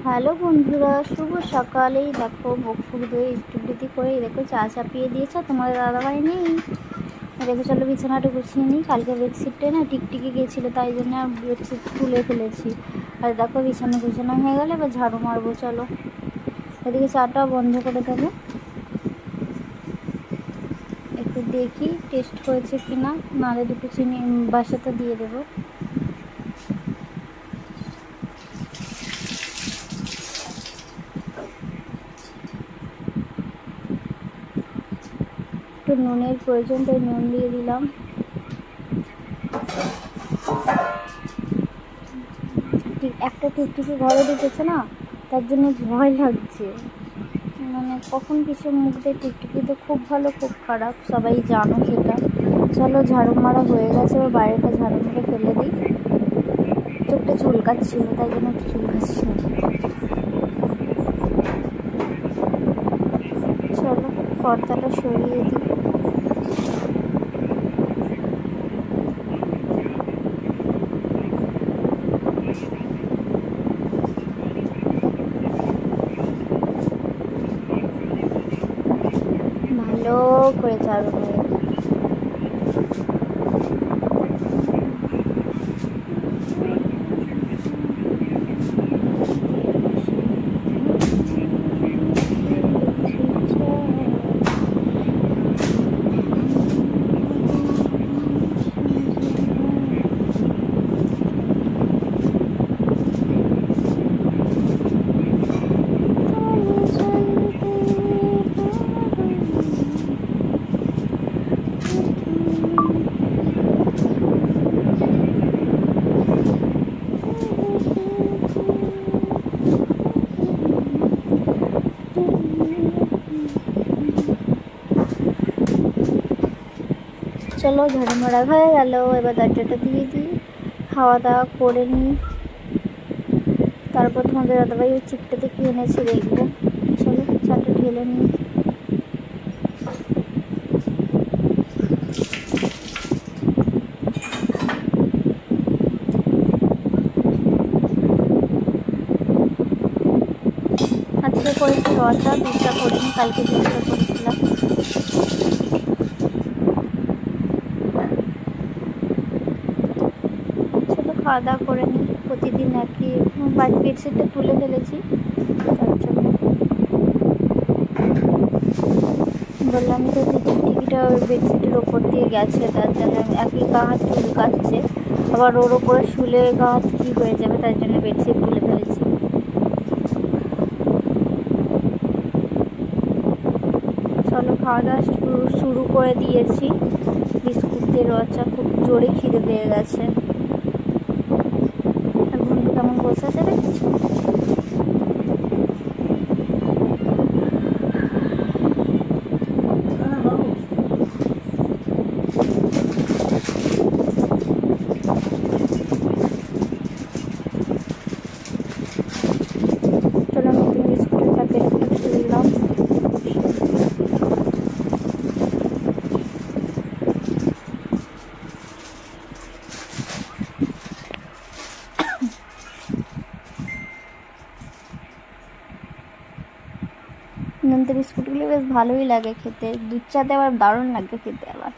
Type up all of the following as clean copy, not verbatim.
Hello বন্ধুরা, শুভ সকালেই দেখো মুখ ফুক ধুয়ে স্টুডিওতে করে দেখো চা চাপিয়ে দিয়েছে। তোমাদের দাদাভাই নেই, দেখো চলো বিছানাটা গুছিয়ে নিই। কালকে বেডশিটটা না টিকটিকি গিয়েছিলো, তাই জন্য আর বেডশিট তুলে ফেলেছি। আর দেখো বিছানা গুছানো হয়ে গেলে এবার ঝাড়ু মারবো। চলো এদিকে চাটা বন্ধ করে দেবো, একটু দেখি টেস্ট হয়েছে কিনা, নাহলে দুটো চিনি বাসাতে দিয়ে দেবো। একটু নুনের প্রয়োজন, তাই নুন দিয়ে দিলাম। একটা টিকটিকি ঘরে ঢুকেছে না, তার জন্য ভয় লাগছে। মানে কখন কিছু মুখ দিয়ে টিকটিকি তো খুব ভালো খুব খারাপ, সবাই জানো সেটা। চলো ঝাড়ু মারা হয়ে গেছে, এবার বাইরেটা ঝাড়ু মেরে ফেলে দিই। চোখটা চুলকাচ্ছিল, তাই জন্য একটু চুলকাচ্ছিল। চলো পর্দাটা সরিয়ে দিই। ভালো করে ঝাড়ু মেরে দিই। চলো ঝাড়ু মারা হয়ে গেল, এবার দরজাটা দিয়ে দিই, খাওয়া দাওয়া করে নিই। তারপর তোমাদের দাদাভাই ওই চিপটাতে কি এনেছে দেখবো। চলো চাটা ঢেলে নিই। আজকে করেছি রচা, দুধটা করিনি, কালকে দুধটা করেছিলাম। চলো খাওয়া দাওয়া করে নিই। প্রতিদিন একই বাড়ি বেডশিটটা তুলে ফেলেছি, তার জন্য বললাম তো টিকিটা ওই বেডশিটের ওপর দিয়ে গেছে, তার জন্য একই গা হাত চুলকাচ্ছে। আবার ওর ওপরে শুলে গা হাত কী হয়ে যাবে, তার জন্য বেডশিট তুলে ফেলেছি। চলো খাওয়া দাওয়া শুরু করে দিয়েছি। বিস্কুট দিয়ে রচা, খুব জোরে খিদে পেয়ে গেছে। আর বন্ধু কেমন বসে আছে দেখছো। চলো নতুন বিস্কুটের প্যাকেট দিলাম। নোনতা বিস্কুটগুলো বেশ ভালোই লাগে খেতে, দুধ চাতে আবার দারুণ লাগে খেতে। আবার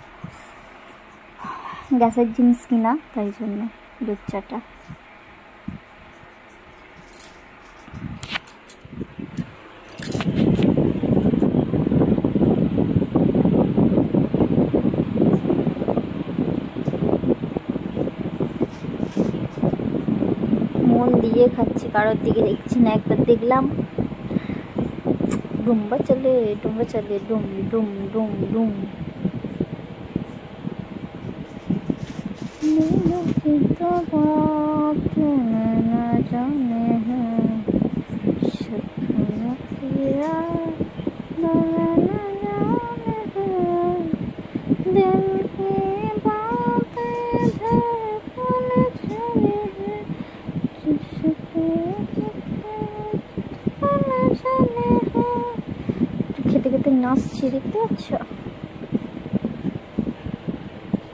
গ্যাসের জিনিস কিনা, তাই জন্য দুধ চাটা। মন দিয়ে খাচ্ছি, কারোর দিকে দেখছি না। একবার দেখলাম ডুম্বা চলে ডুম ডুম ডুম ডুম। জানে হ্যাঁ সপনা তেরা না জানে হ্যাঁ দিল কি বাতেं धड़कन चले हैं जिसके चले हैं। খেতে খেতে নাচছি, দেখতে পাচ্ছ।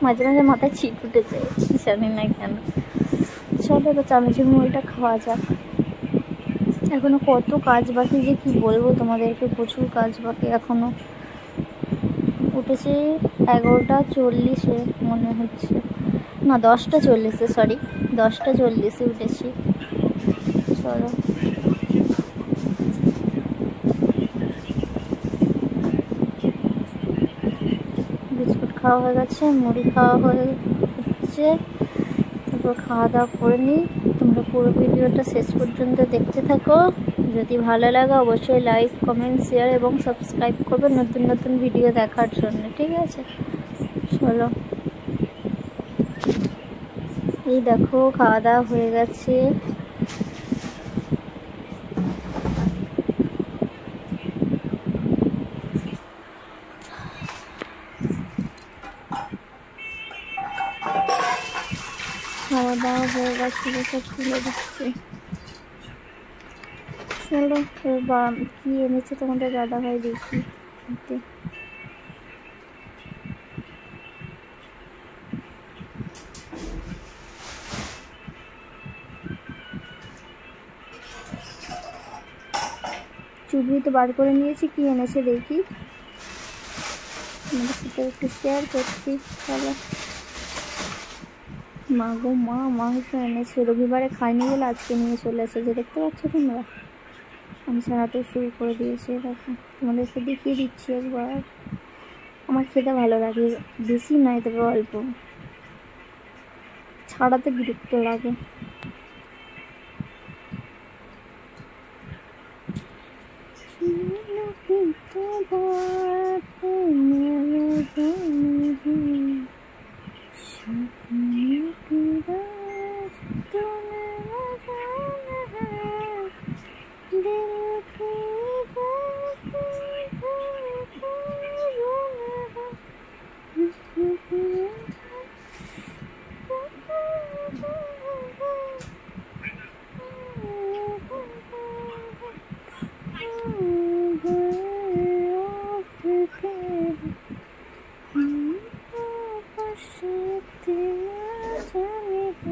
মাঝে মাঝে মাথায় ছিট উঠে যায়, জানি না কেন। চলো এবার চামচের মুড়িটা খাওয়া যাক। এখনো কত কাজ বাকি যে কি বলবো তোমাদেরকে, প্রচুর কাজ বাকি এখনো। উঠেছি 11টা 40-এ মনে হচ্ছে, না 10টা 40-এ, সরি 10টা 40-এ উঠেছি। চলো বিস্কুট খাওয়া হয়ে গেছে, মুড়ি খাওয়া হয়ে হচ্ছে, তারপর খাওয়া দাওয়া করে নিই। তোমরা পুরো ভিডিওটা শেষ পর্যন্ত দেখতে থাকো। যদি ভালো লাগে অবশ্যই লাইক, কমেন্ট, শেয়ার এবং সাবস্ক্রাইব করবে নতুন নতুন ভিডিও দেখার জন্য, ঠিক আছে? চলো, এই দেখো খাওয়া দাওয়া হয়ে গেছে। খাওয়া দাওয়া হয়ে গেছে, সব তুলে দিচ্ছি। চলো এবার কি এনেছে তোমাদের দাদা ভাই দেখি। চুবড়ি তো বার করে নিয়েছি, কি এনেছে দেখি, আমাদের সাথে একটু শেয়ার করছি। চলো, মা গো মা, মাংস এনেছে, রবিবারে খাইনি বলে আজকে নিয়ে চলে এসেছে, দেখতে পাচ্ছ তোমরা? আমি ছাড়াতে শুরু করে দিয়েছি, দেখো তোমাদেরকে দেখিয়ে দিচ্ছি একবার। আমার খেতে ভালো লাগে, বেশি নয় তবে অল্প, ছাড়াতে বিরক্ত লাগে।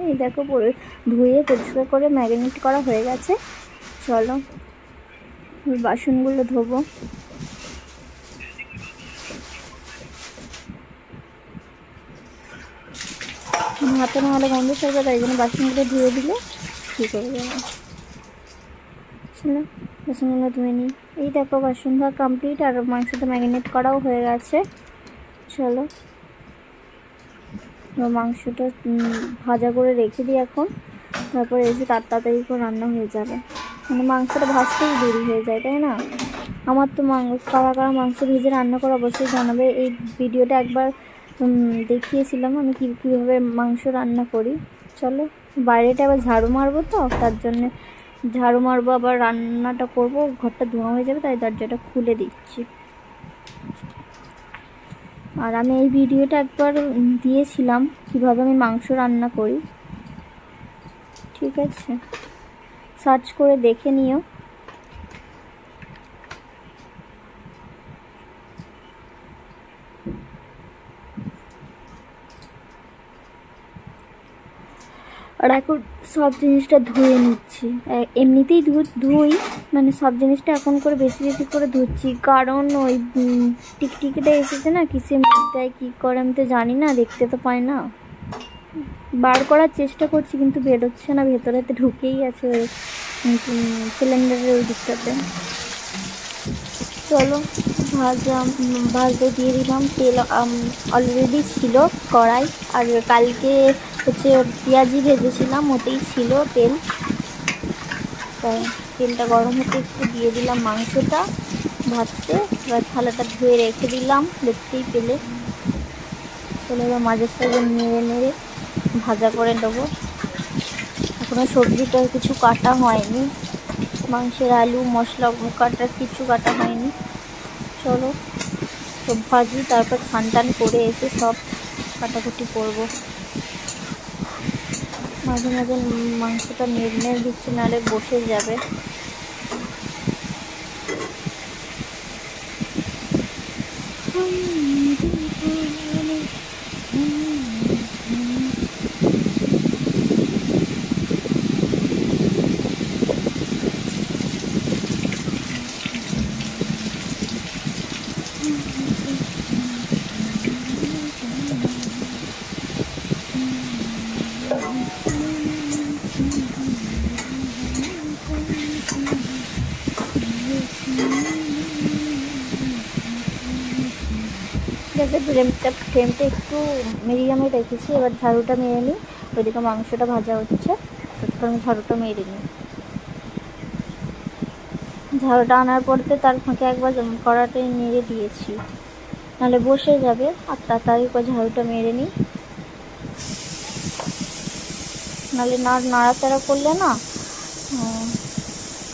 এই দেখো ধুয়ে পরিষ্কার করে ম্যারিনেট করা হয়ে গেছে। চলো বাসনগুলো ধোবো। হাতে না হলে গন্ধ ছাড়বে, তাই জন্য বাসনগুলো ধুয়ে দিলে ঠিক হয়ে যাবে। চলো বাসনগুলো ধুয়ে নিই। এই দেখো বাসন ধোয়া কমপ্লিট, আর মাংসটা ম্যারিনেট করাও হয়ে গেছে। চলো মাংসটা ভাজা করে রেখে দিই এখন, তারপরে এসে তাড়াতাড়ি করে রান্না হয়ে যাবে। মানে মাংসটা ভাজতেই দেরি হয়ে যায়, তাই না? আমার তো কারা কারা মাংস ভেজে রান্না করে অবশ্যই জানাবে। এই ভিডিওটা একবার দেখিয়েছিলাম আমি কীভাবে মাংস রান্না করি। চলো বাইরেটা আবার ঝাড়ু মারবো, তো তার জন্যে ঝাড়ু মারবো, আবার রান্নাটা করব, ঘরটা ধোয়া হয়ে যাবে, তাই দরজাটা খুলে দিচ্ছি। আর আমি এই ভিডিওটা একবার দিয়েছিলাম কিভাবে আমি মাংস রান্না করি, ঠিক আছে? সার্চ করে দেখে নিও। আর এখন সব জিনিসটা ধুয়ে নিচ্ছি, এমনিতেই ধুই, মানে সব জিনিসটা এখন করে বেশি বেশি করে ধুচ্ছি, কারণ ওই টিকটিকিটা এসেছে না, কিসে মুখ দেয় কী করে আমি তো জানি না, দেখতে তো পাই না। বার করার চেষ্টা করছি কিন্তু বেরোচ্ছে না, ভেতরেতে ঢুকেই আছে ওই সিলিন্ডারের ওই দিকটাতে। চলো ভাজতে দিয়ে দিলাম। তেল অলরেডি ছিল কড়াই, আর কালকে হচ্ছে পেঁয়াজি ভেজেছিলাম, ওতেই ছিল তেল, তাই তেলটা গরম হতে একটু দিয়ে দিলাম মাংসটা ভাজতে। এবার থালাটা ধুয়ে রেখে দিলাম, দেখতেই পেলে। চলে এবার মাঝে সাঝে নেড়ে নেড়ে ভাজা করে দেবো। এখনও সবজিটা কিছু কাটা হয়নি, মাংসের আলু মশলা কাটা কিছু কাটা হয়নি। চলো সব ভাজি, তারপর স্নান করে এসে সব কাটাকুটি করবো। মাঝে মাঝে মাংসটা নেড়ে দিচ্ছি, নাহলে বসে যাবে। গ্যাসের ফ্লেমটা একটু মিডিয়ামে রেখেছি। এবার ঝাড়ুটা মেরে নিই, ওইদিকে মাংসটা ভাজা হচ্ছে, ততক্ষণ আমি ঝাড়ুটা মেরে নিই। ঝাড়ুটা আনার পরতে তার ফাঁকে একবার কড়াটা নেড়ে দিয়েছি, নাহলে বসে যাবে। আর তাড়াতাড়ি করে ঝাড়ুটা মেরে নিই, নাহলে নাড়াচাড়া করলে না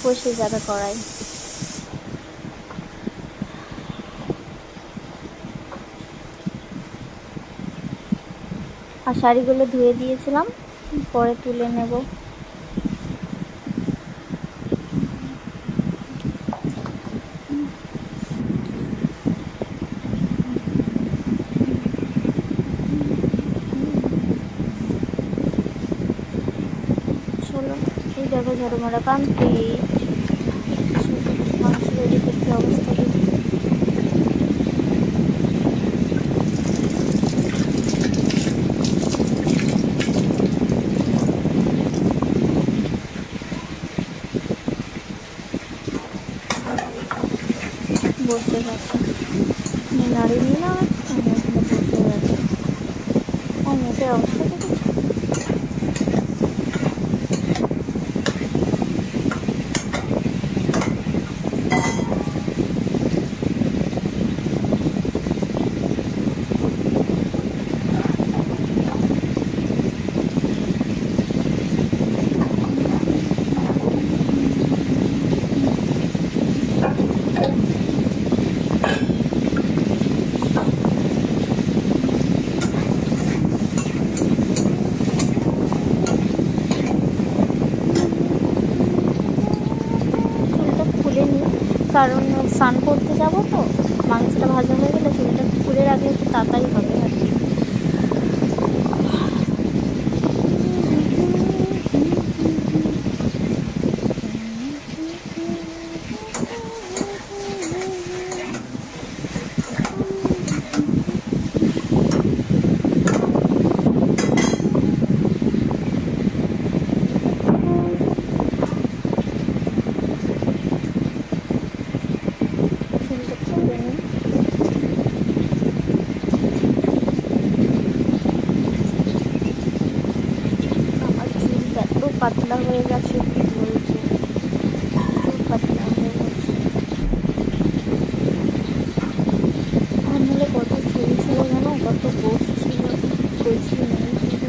বসে যাবে কড়াই। আর শাড়িগুলো ধুয়ে দিয়েছিলাম, পরে তুলে নেব। চলো, এই দেখো ঝাড়ু মারা কমপ্লিট। মাংস রেডি করতে অবস্থা বসে গেছে, নাড়িনি না, বসে গেছে। আর মেয়েদের অবস্থা দেখেছি। কারণ স্নান করতে যাবো তো, মাংসটা ভাজা হয়ে গেলে চুলটা খুলে রাখলে একটু তাড়াতাড়ি হবে আর কি। পাতলা হয়ে গেছে, পাতলা হয়ে গেছে। নাহলে কত চুল ছিল জানো, কত গোস ছিল, কচি নেই ছিল।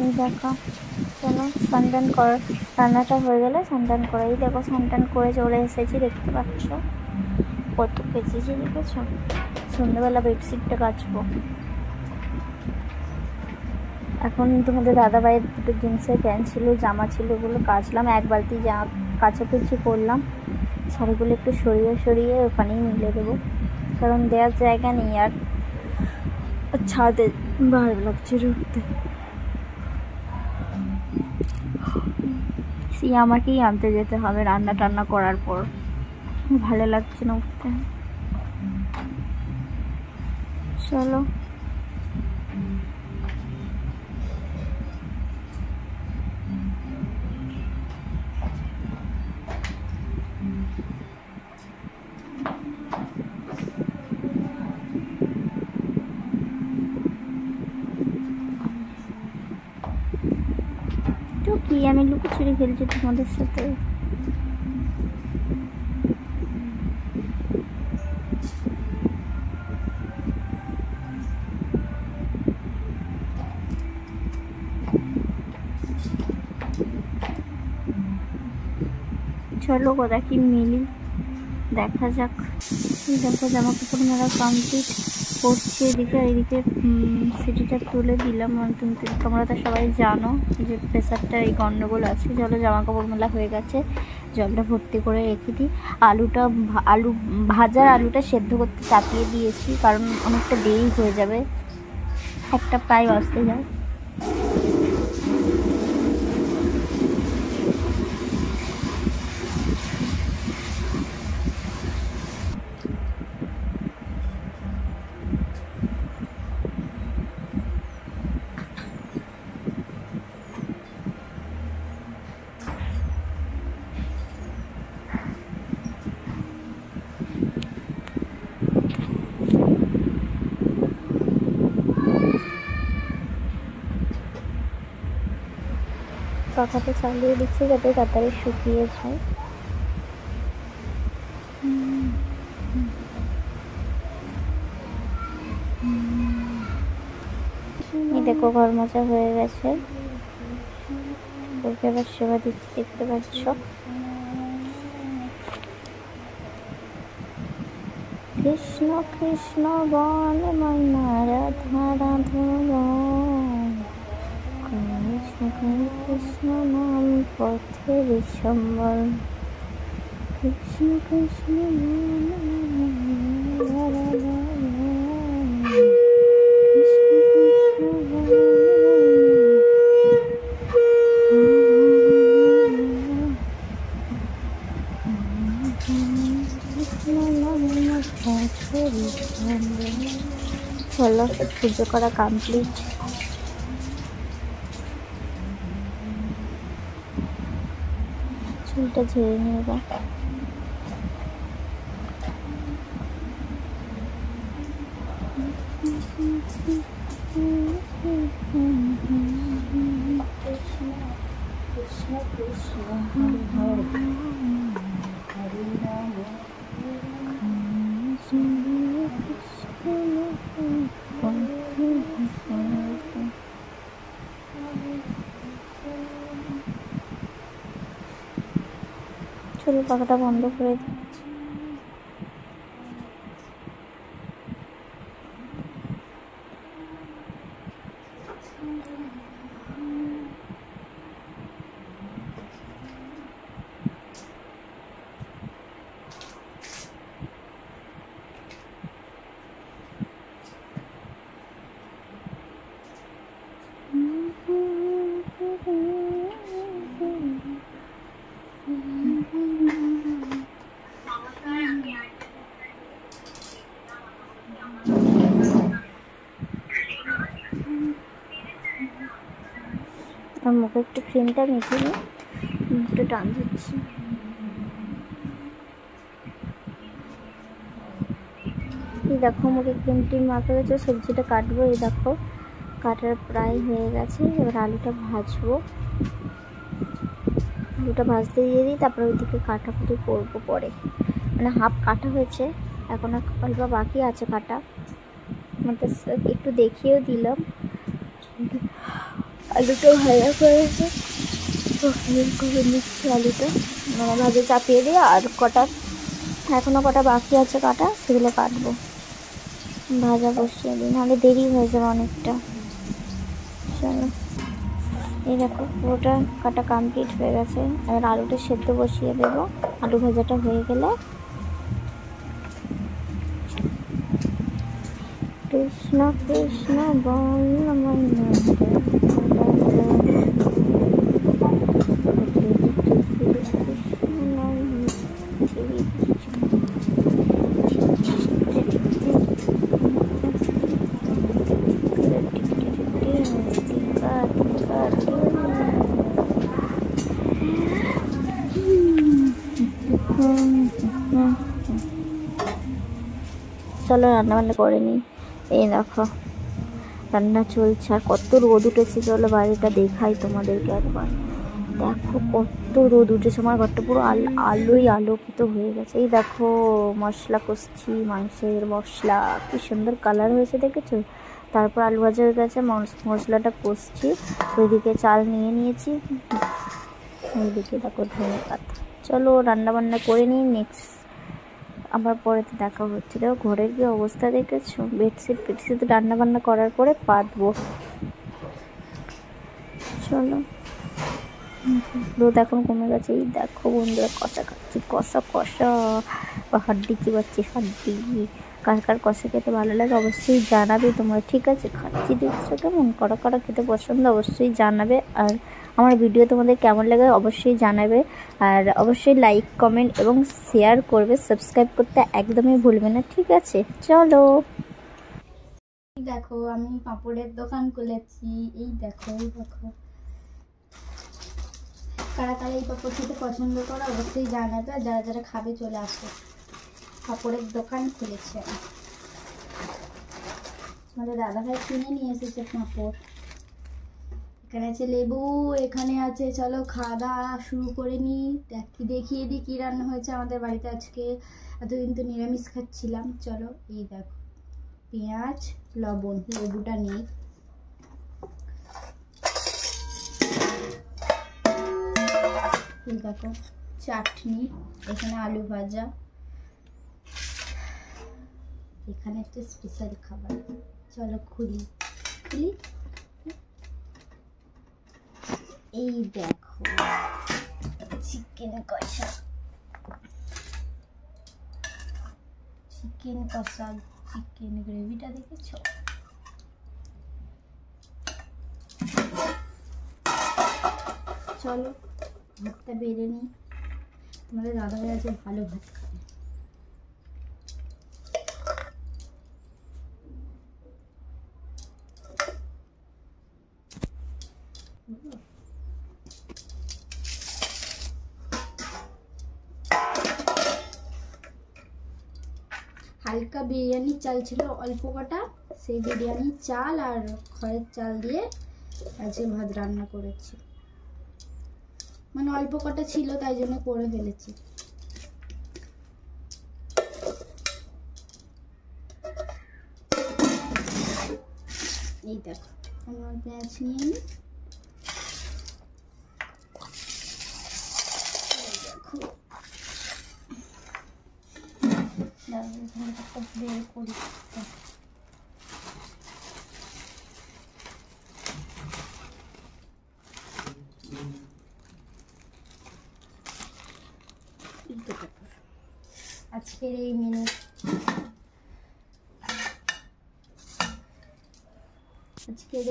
এই দেখো, চলো স্নান কর, রান্নাটা হয়ে গেলে স্নান করে। এই দেখো স্নান করে চলে এসেছি, দেখতে পাচ্ছ কত কেচেছি, দেখেছো? সন্ধ্যাবেলা বেডশিটটা কাচবো। এখন তোমাদের দাদাভাইয়ের দুটো জিন্সের প্যান্ট ছিল, জামা ছিল, ওগুলো কাচলাম। এক বালতি কাচাকুচি করলাম। শাড়িগুলো একটু সরিয়ে সরিয়ে ওখানেই মিলে দেবো, কারণ দেওয়ার জায়গা নেই। আর ছাদে ভালো লাগছে উঠতে, আমাকেই আনতে যেতে হবে রান্না টান্না করার পর, ভালো লাগছে না উঠতে। চলো, তো কি আমি লুকোচুরি খেলছি তোমাদের সাথে। চলো কোথায় কি মিলি দেখা যাক। দেখো জামা কাপড় মেলা কমপ্লিট করছি এদিকে। এদিকে সিটিটা তুলে দিলাম। তোমরা তো সবাই জানো যে প্রেসারটা এই গন্ডগোল আছে। চলো জামা কাপড় মেলা হয়ে গেছে, জলটা ভর্তি করে রেখে দিই। আলু ভাজার আলুটা সেদ্ধ করতে চাপিয়ে দিয়েছি, কারণ অনেকটা দেরি হয়ে যাবে, একটা প্রায় বাজতে যায়। পাখাটা চালিয়ে দিচ্ছি যাতে তাড়াতাড়ি শুকিয়ে যায়। এই দেখো ঘর মোছা হয়ে গেছে, ওকে আবার সেবা দিচ্ছি, দেখতে পাচ্ছ। কৃষ্ণ কৃষ্ণ বলে ময়না রাধা রাধা কৃষ্ণ কৃষ্ণ নাম পথে বিশ্বম্বর, কৃষ্ণ কৃষ্ণ চলো পুজো করা কমপ্লিট। চুলটা ঝেড়ে নিয়ে এবার কৃষ্ণ কৃষ্ণ হরে হরে রাম চলো পাখাটা বন্ধ করে দিই। মুখে একটু ক্রিমটা মেখে নিই, মুখটা টান দিচ্ছি। এই দেখো মুখে ক্রিম টিম মাখা গেছে, সবজিটা কাটবো। এই দেখো কাটার প্রায় হয়ে গেছে, এবার আলুটা ভাজবো। আলুটা ভাজতে দিয়ে দিই, তারপরে ওইদিকে কাটাকুটি করবো পরে। মানে হাফ কাটা হয়েছে, এখন অল্প বাকি আছে কাটা, মানে একটু দেখিয়েও দিলাম। আলুটা ভাজা করেছে, করে নিচ্ছি আলুটা, মানে ভাজে চাপিয়ে দিয়ে। আর এখনও কটা বাকি আছে কাটা, সেগুলো কাটবো, ভাজা বসিয়ে দিই, নাহলে দেরি হয়ে যাবে অনেকটা। চলো এই দেখো পুরোটা কাটা কমপ্লিট হয়ে গেছে, এবার আলুটা সেদ্ধ বসিয়ে দেবো। আলু ভাজাটা হয়ে গেলে কৃষ্ণ কৃষ্ণ বল ময়না চলো রান্না বান্না করে নিই। এই দেখো রান্না চলছে, আর কত রোদ উঠেছে। চলো বাড়িটা দেখাই তোমাদেরকে একবার। দেখো কত রোদ উঠেছে, আমার ঘরটা পুরো আলোই আলোকিত হয়ে গেছে। এই দেখো মশলা কষছি, মাংসের মশলা, কি সুন্দর কালার হয়েছে দেখেছো। তারপর আলু ভাজা হয়ে গেছে, মশলাটা কষছি। ওইদিকে চাল নিয়ে নিয়েছি, ওইদিকে দেখো ধনে পাতা। চলো রান্না বান্না করে নিই, নেক্সট আবার পরেতে দেখা হচ্ছে। দেখো ঘরের কি অবস্থা দেখেছো, বেডশিট রান্না বান্না করার পরে পাতবো। চলো রোদ এখন কমে গেছে। এই দেখো বন্ধুরা কষা খাচ্ছি, কষা কষা হাড্ডি চিবাচ্ছি, হাড্ডি। কার কার কষা খেতে ভালো লাগে অবশ্যই জানাবে তোমরা, ঠিক আছে? খাচ্ছি দেখছো কেমন, কড়া কড়া খেতে পছন্দ অবশ্যই জানাবে। আর আমার ভিডিও তোমাদের কেমন লাগে অবশ্যই জানাবে। আর অবশ্যই লাইক কমেন্ট এবং শেয়ার করবে, সাবস্ক্রাইব করতে একদমই ভুলবে না, ঠিক আছে? চলো দেখো আমি পাঁপড়ের দোকান খুলেছি। এই দেখো, এই দেখো, কারা কারা এই পাঁপড় খেতে পছন্দ করো অবশ্যই জানাবে। আর যারা যারা খাবে চলে আসো, পাঁপড়ের দোকান খুলেছি আমি। আমাদের দাদাভাই কিনে নিয়ে এসেছে পাঁপড়। এখানে আছে লেবু, এখানে আছে, চলো খাওয়া দাওয়া শুরু করে নিই। দেখিয়ে দিই কী রান্না হয়েছে আমাদের বাড়িতে আজকে। এতদিন তো নিরামিষ খাচ্ছিলাম। চলো এই দেখো, পেঁয়াজ লবণ, লেবুটা নেই। এই দেখো চাটনি, এখানে আলু ভাজা, এখানে একটা স্পেশাল খাবার। চলো খুলি খুলি। এই দেখো চিকেন কষা, চিকেন কষা, চিকেন গ্রেভিটা দেখেছ? চলো ভাতটা বেড়ে নিই। তোমাদের দাদাভাই আছে ভালো ভাত খাবে। হালকা বিরিয়ানির চাল ছিল অল্প কটা, সেই বিরিয়ানির চাল আর খড়ের চাল দিয়ে আজকে ভাত রান্না করেছি। মানে অল্প কটা ছিল তাই জন্য করে ফেলেছি। এই দেখো আমার পেঁয়াজ নিয়ে নিই। বের করি। আজকের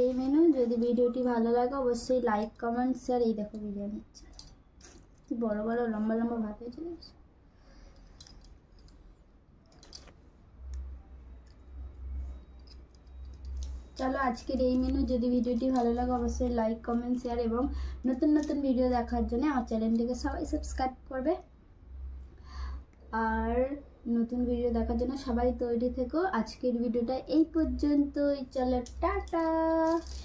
এই মেনু, যদি ভিডিওটি ভালো লাগে অবশ্যই লাইক কমেন্ট শেয়ার। এই দেখো বিরিয়ানি, কি বড় বড় লম্বা লম্বা ভাত হয়েছে। চলো আজকের এই মেনু, যদি ভিডিওটি ভালো লাগে অবশ্যই লাইক কমেন্ট শেয়ার এবং নতুন নতুন ভিডিও দেখার জন্য আমার চ্যানেলটিকে সবাই সাবস্ক্রাইব করবে। আর নতুন ভিডিও দেখার জন্য সবাই তৈরি থেকো। আজকের ভিডিওটা এই পর্যন্তই। চলো টাটা,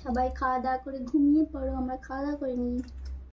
সবাই খাওয়া দাওয়া করে ঘুমিয়ে পড়ো, আমরা খাওয়া দাওয়া করে নিই।